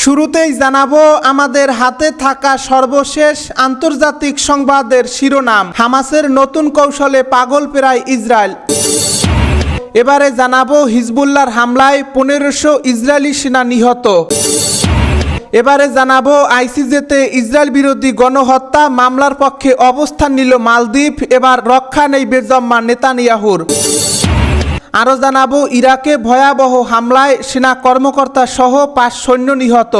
শুরুতেই জানাবো আমাদের হাতে থাকা সর্বশেষ আন্তর্জাতিক সংবাদের শিরোনাম। হামাসের নতুন কৌশলে পাগল প্রায় ইসরায়েল। এবারে জানাবো হিজবুল্লাহর হামলায় 1500 ইসরায়েলি সেনা নিহত। এবারে জানাবো আইসিজেতে ইসরায়েল বিরোধী গণহত্যা মামলার পক্ষে অবস্থান নিল মালদ্বীপ। এবার রক্ষা নেই বেজম্মা নেতানিয়াহুর। আরও জানাবো ইরাকে ভয়াবহ হামলায় সেনা কর্মকর্তা সহ 5 সৈন্য নিহত।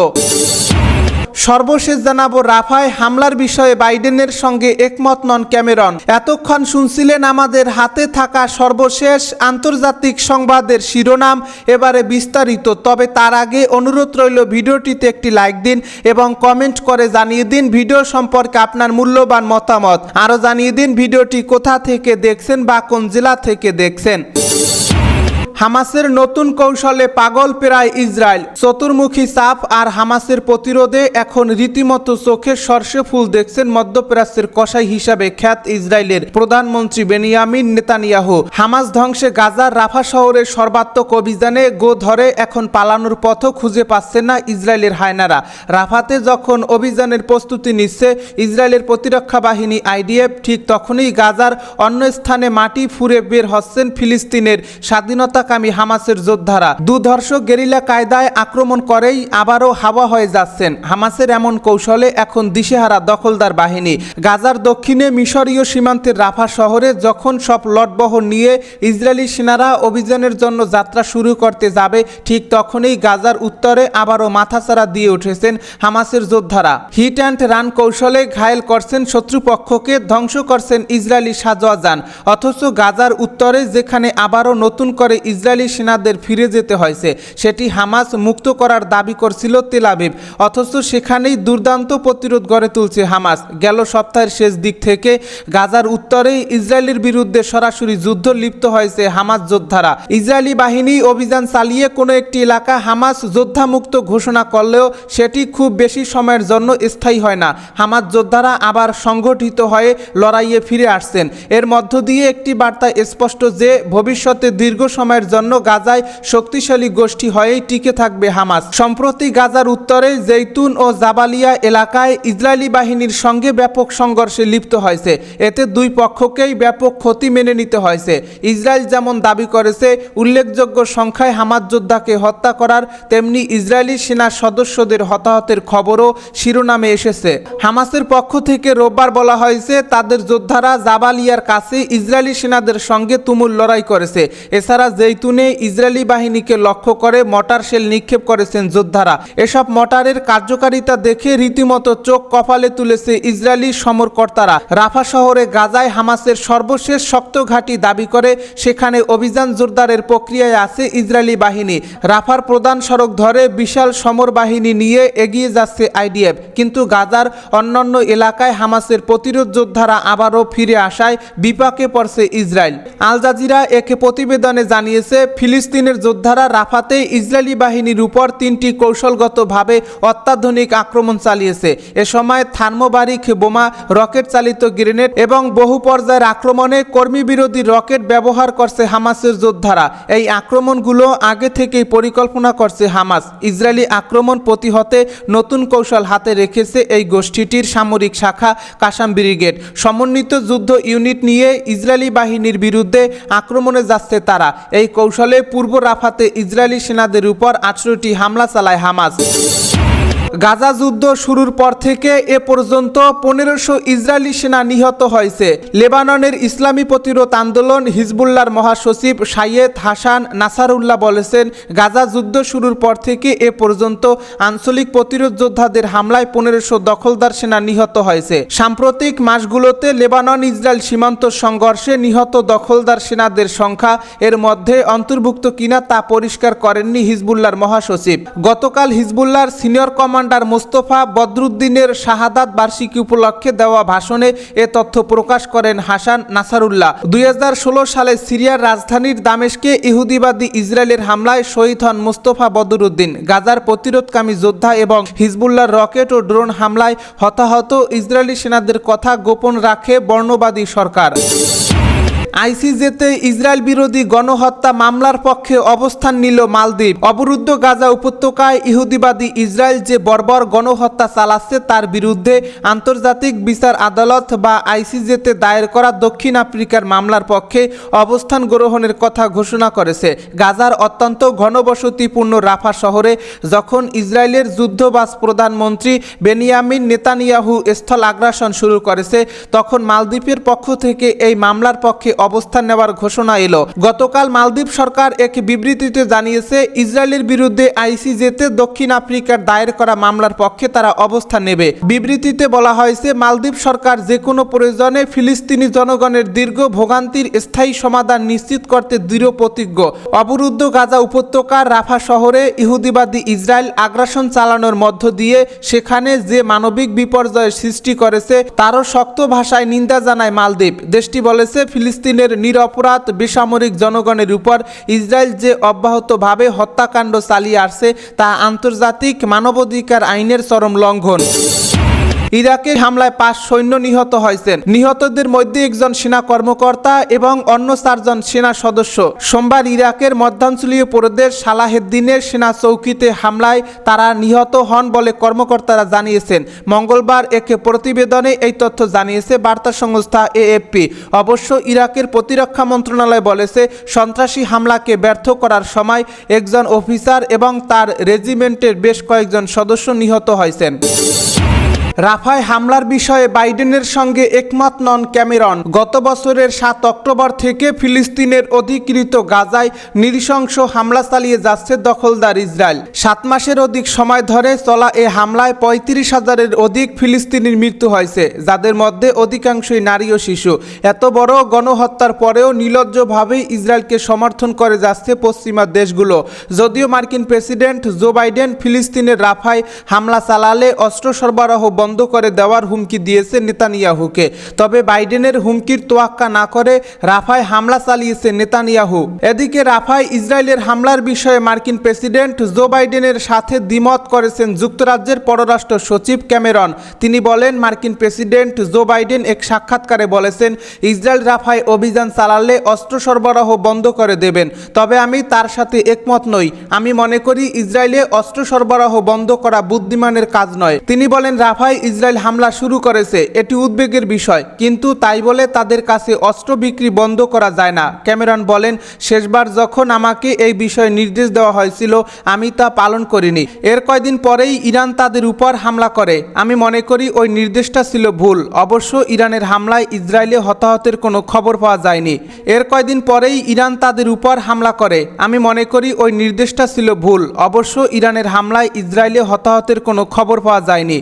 সর্বশেষ জানাবো রাফায় হামলার বিষয়ে বাইডেনের সঙ্গে একমত নন ক্যামেরন। এতক্ষণ শুনছিলেন আমাদের হাতে থাকা সর্বশেষ আন্তর্জাতিক সংবাদের শিরোনাম। এবারে বিস্তারিত। তবে তার আগে অনুরোধ রইল ভিডিওটিতে একটি লাইক দিন এবং কমেন্ট করে জানিয়ে দিন ভিডিও সম্পর্কে আপনার মূল্যবান মতামত। আরও জানিয়ে দিন ভিডিওটি কোথা থেকে দেখছেন বা কোন জেলা থেকে দেখছেন। হামাসের নতুন কৌশলে পাগল প্রায় ইসরায়েল। চতুর্মুখী চাপ আর হামাসের প্রতিরোধে এখন রীতিমতো চোখের সর্ষে ফুল দেখছেন মধ্যপ্রাচ্যের কসাই হিসাবে খ্যাত ইসরায়েলের প্রধানমন্ত্রী বেনিয়ামিন নেতানিয়াহু। হামাস ধ্বংসে গাজার রাফা শহরের সর্বাত্মক অভিযানে ধরে এখন পালানোর পথও খুঁজে পাচ্ছে না ইসরায়েলের হায়নারা। রাফাতে যখন অভিযানের প্রস্তুতি নিচ্ছে ইসরায়েলের প্রতিরক্ষা বাহিনী আইডিএফ, ঠিক তখনই গাজার অন্য স্থানে মাটি ফুঁড়ে বের হচ্ছেন ফিলিস্তিনের স্বাধীনতা হামাসের যোদ্ধারা। দুধর্ষক গেরিলা কায়দায় আক্রমণ করেই আবারও হাওয়া হয়ে যাচ্ছেন হামাসের এমন কৌশলে এখন দিশেহারা দখলদার বাহিনী। গাজার দক্ষিণে মিশরীয় সীমান্তের রাফা শহরে যখন সব লটবহর নিয়ে ইসরায়েলি সেনারা অভিযানের জন্য যাত্রা শুরু করতে যাবে, ঠিক তখনই গাজার উত্তরে আবারও মাথাচাড়া দিয়ে উঠেছেন হামাসের যোদ্ধারা। হিট অ্যান্ড রান কৌশলে ঘায়েল করছেন শত্রুপক্ষকে, ধ্বংস করছেন ইসরায়েলি সাজোয়াজান। অথচ গাজার উত্তরে যেখানে আবারও নতুন করে ইসরায়েলি সেনাদের ফিরে যেতে হয়েছে, সেটি হামাস মুক্ত করার দাবি করছিল তেল আবিব। অথচ সেখানেই দুর্দান্ত প্রতিরোধ গড়ে তুলছে হামাস। গেল সপ্তাহের শেষ দিক থেকে গাজার উত্তরে ইসরায়েলের বিরুদ্ধে সরাসরি যুদ্ধ লিপ্ত হয়েছে হামাস যোদ্ধারা। ইসরায়েলি বাহিনী অভিযান চালিয়ে কোনো একটি এলাকা হামাস যোদ্ধামুক্ত ঘোষণা করলেও সেটি খুব বেশি সময়ের জন্য স্থায়ী হয় না। হামাস যোদ্ধারা আবার সংগঠিত হয়ে লড়াইয়ে ফিরে আসছেন। এর মধ্য দিয়ে একটি বার্তা স্পষ্ট যে ভবিষ্যতে দীর্ঘ সময়ের জন্য গাজায় শক্তিশালী গোষ্ঠী হয়েই টিকে থাকবে হামাস। সম্প্রতি গাজার উত্তরে জেইতুন ও জাবালিয়া এলাকায় ইসরায়েলি বাহিনীর সঙ্গে ব্যাপক সংঘর্ষে লিপ্ত হয়েছে। এতে দুই পক্ষকেই ব্যাপক ক্ষতি মেনে নিতে হয়েছে। ইসরায়েল যেমন দাবি করেছে উল্লেখযোগ্য সংখ্যায় হামাস যোদ্ধাকে হত্যা করার, তেমনি ইসরায়েলি সেনা সদস্যদের হতাহতের খবরও শিরোনামে এসেছে। হামাসের পক্ষ থেকে রোববার বলা হয়েছে তাদের যোদ্ধারা জাবালিয়ার কাছে ইসরায়েলি সেনাদের সঙ্গে তুমুল লড়াই করেছে। এছাড়া জেইতুনে ইসরায়েলি বাহিনীকে লক্ষ্য করে মর্টার শেল নিক্ষেপ করেছেন যোদ্ধারা। এসব মর্টারের কার্যকারিতা দেখে রীতিমতো চোখ কপালে তুলেছে ইসরায়েলি সমরকর্তারা। রাফা শহরে গাজায় হামাসের সর্বশেষ শক্ত ঘাঁটি দাবি করে সেখানে অভিযান জোরদারের প্রক্রিয়ায় আছে ইসরায়েলি বাহিনী। রাফার প্রধান সড়ক ধরে বিশাল সমর বাহিনী নিয়ে এগিয়ে যাচ্ছে আইডিএফ। কিন্তু গাজার অন্যান্য এলাকায় হামাসের প্রতিরোধ যোদ্ধারা আবারও ফিরে আসায় বিপাকে পড়ছে ইসরায়েল। আল জাজিরা একে প্রতিবেদনে জানিয়েছে ফিলিস্তিনের যোদ্ধারা রাফাতে ইসরায়েলি বাহিনীর উপর 3টি কৌশলগতভাবে অত্যাধুনিক আক্রমণ চালিয়েছে। এ সময় থার্মোবারিক বোমা, রকেট চালিত গ্রেনেড এবং বহু পর্যায়ের আক্রমণে কর্মী বিরোধী রকেট ব্যবহার করছে হামাসের যোদ্ধারা। এই আক্রমণগুলো আগে থেকেই পরিকল্পনা করছে হামাস। ইসরায়েলি আক্রমণ প্রতিহতে নতুন কৌশল হাতে রেখেছে এই গোষ্ঠীটির সামরিক শাখা কাসাম ব্রিগেড। সমন্বিত যুদ্ধ ইউনিট নিয়ে ইসরায়েলি বাহিনীর বিরুদ্ধে আক্রমণে যাচ্ছে তারা। এই কৌশলে পূর্ব রাফাতে ইসরায়েলি সেনাদের উপর 18টি হামলা চালায় হামাস। গাজা যুদ্ধ শুরুর পর থেকে এ পর্যন্ত 1500 ইসরায়েলি সেনা নিহত হয়েছে। লেবাননের ইসলামী প্রতিরোধ আন্দোলন হিজবুল্লাহর মহাসচিব সাইয়েদ হাসান নাসারুল্লাহ বলেছেন, গাজা যুদ্ধ শুরুর পর থেকে এ পর্যন্ত আঞ্চলিক প্রতিরোধ যোদ্ধাদের হামলায় 1500 দখলদার সেনা নিহত হয়েছে। সাম্প্রতিক মাসগুলোতে লেবানন ইসরায়েল সীমান্ত সংঘর্ষে নিহত দখলদার সেনাদের সংখ্যা এর মধ্যে অন্তর্ভুক্ত কিনা তা পরিষ্কার করেননি হিজবুল্লাহর মহাসচিব। গতকাল হিজবুল্লাহর সিনিয়র কমান্ডার মোস্তফা বদরুদ্দিনের শাহাদাত বার্ষিকী উপলক্ষে দেওয়া ভাষণে এ তথ্য প্রকাশ করেন হাসান নাসারুল্লাহ। 2016 সালে সিরিয়ার রাজধানীর দামেস্কে ইহুদিবাদী ইসরায়েলের হামলায় শহীদ হন মোস্তফা বদরুদ্দিন। গাজার প্রতিরোধকামী যোদ্ধা এবং হিজবুল্লাহর রকেট ও ড্রোন হামলায় হতাহত ইসরায়েলি সেনাদের কথা গোপন রাখে বর্ণবাদী সরকার। আইসিজেতে ইসরায়েল বিরোধী গণহত্যা মামলার পক্ষে অবস্থান নিল মালদ্বীপ। অবরুদ্ধ গাজা উপত্যকায় ইহুদিবাদী ইসরায়েল যে বর্বর গণহত্যা চালাচ্ছে তার বিরুদ্ধে আন্তর্জাতিক বিচার আদালত বা আইসিজেতে দায়ের করা দক্ষিণ আফ্রিকার মামলার পক্ষে অবস্থান গ্রহণের কথা ঘোষণা করেছে। গাজার অত্যন্ত ঘনবসতিপূর্ণ রাফা শহরে যখন ইসরায়েলের যুদ্ধবাজ প্রধানমন্ত্রী বেনিয়ামিন নেতানিয়াহু স্থল আগ্রাসন শুরু করেছে তখন মালদ্বীপের পক্ষ থেকে এই মামলার পক্ষে অবস্থান নেওয়ার ঘোষণা এলো। গতকাল মালদ্বীপ সরকার এক বিবৃতিতে জানিয়েছে ইসরায়েলের বিরুদ্ধে আইসিজেতে দক্ষিণ আফ্রিকার দায়ের করা মামলার পক্ষে তারা অবস্থান নেবে। বিবৃতিতে বলা হয়েছে মালদ্বীপ সরকার যে কোনো প্রয়োজনে ফিলিস্তিনি জনগণের দীর্ঘ ভোগান্তির স্থায়ী সমাধান নিশ্চিত করতে দৃঢ় প্রতিজ্ঞ। অবরুদ্ধ গাজা উপত্যকার রাফা শহরে ইহুদিবাদী ইসরায়েল আগ্রাসন চালানোর মধ্য দিয়ে সেখানে যে মানবিক বিপর্যয়ের সৃষ্টি করেছে তারও শক্ত ভাষায় নিন্দা জানায় মালদ্বীপ। দেশটি বলেছে ফিলিস্তিনের নিরপরাধ বেসামরিক জনগণের উপর ইসরায়েল যে অব্যাহতভাবে হত্যাকাণ্ড চালিয়ে আসছে তা আন্তর্জাতিক মানবাধিকার আইনের চরম লঙ্ঘন। ইরাকের হামলায় 5 সৈন্য নিহত হয়েছেন। নিহতদের মধ্যে একজন সেনা কর্মকর্তা এবং অন্য 4 জন সেনা সদস্য। সোমবার ইরাকের মধ্যাঞ্চলীয় প্রদেশ সালাহেদ্দিনের সেনা চৌকিতে হামলায় তারা নিহত হন বলে কর্মকর্তারা জানিয়েছেন। মঙ্গলবার এক প্রতিবেদনে এই তথ্য জানিয়েছে বার্তা সংস্থা এএফপি। অবশ্য ইরাকের প্রতিরক্ষা মন্ত্রণালয় বলেছে সন্ত্রাসী হামলাকে ব্যর্থ করার সময় একজন অফিসার এবং তার রেজিমেন্টের বেশ কয়েকজন সদস্য নিহত হয়েছেন। রাফায় হামলার বিষয়ে বাইডেনের সঙ্গে একমত নন ক্যামেরন। গত বছরের 7 অক্টোবর থেকে ফিলিস্তিনের অধিকৃত গাজায় নৃশংস হামলা চালিয়ে যাচ্ছে দখলদার ইসরায়েল। 7 মাসের অধিক সময় ধরে চলা এ হামলায় 35,000-এর অধিক ফিলিস্তিনির মৃত্যু হয়েছে, যাদের মধ্যে অধিকাংশই নারী ও শিশু। এত বড় গণহত্যার পরেও নির্লজ্জভাবেই ইসরায়েলকে সমর্থন করে যাচ্ছে পশ্চিমা দেশগুলো। যদিও মার্কিন প্রেসিডেন্ট জো বাইডেন ফিলিস্তিনের রাফায় হামলা চালালে অস্ত্র সরবরাহ বন্ধ করে দেওয়ার হুমকি দিয়েছে নেতানিয়াহুকে, তবে বাইডেনের হুমকির তোয়াক্কা না করে রাফায় হামলা চালিয়েছে নেতানিয়াহু। এদিকে রাফায় ইসরায়েলের হামলার বিষয়ে মার্কিন প্রেসিডেন্ট জো বাইডেনের সাথে দ্বিমত করেছেন যুক্তরাজ্যের পররাষ্ট্র সচিব ক্যামেরন। তিনি বলেন, মার্কিন প্রেসিডেন্ট জো বাইডেন এক সাক্ষাৎকারে বলেছেন ইসরায়েল রাফায় অভিযান চালালে অস্ত্র সরবরাহ বন্ধ করে দেবেন, তবে আমি তার সাথে একমত নই। আমি মনে করি ইসরায়েলে অস্ত্র সরবরাহ বন্ধ করা বুদ্ধিমানের কাজ নয়। তিনি বলেন, রাফায় ইসরায়েল হামলা শুরু করেছে, এটি উদ্বেগের বিষয়, কিন্তু তাই বলে তাদের কাছে অস্ত্র বিক্রি বন্ধ করা যায় না। ক্যামেরন বলেন, শেষবার যখন আমাকে এই বিষয়ে নির্দেশ দেওয়া হয়েছিল আমি তা পালন করিনি। এর কয়েকদিন পরেই ইরান তাদের উপর হামলা করে। আমি মনে করি ওই নির্দেশটা ছিল ভুল। অবশ্য ইরানের হামলায় ইসরায়েলে হতাহতের কোনো খবর পাওয়া যায়নি। এর কয়েকদিন পরেই ইরান তাদের উপর হামলা করে। আমি মনে করি ওই নির্দেশটা ছিল ভুল। অবশ্য ইরানের হামলায় ইসরায়েলে হতাহতের কোনো খবর পাওয়া যায়নি।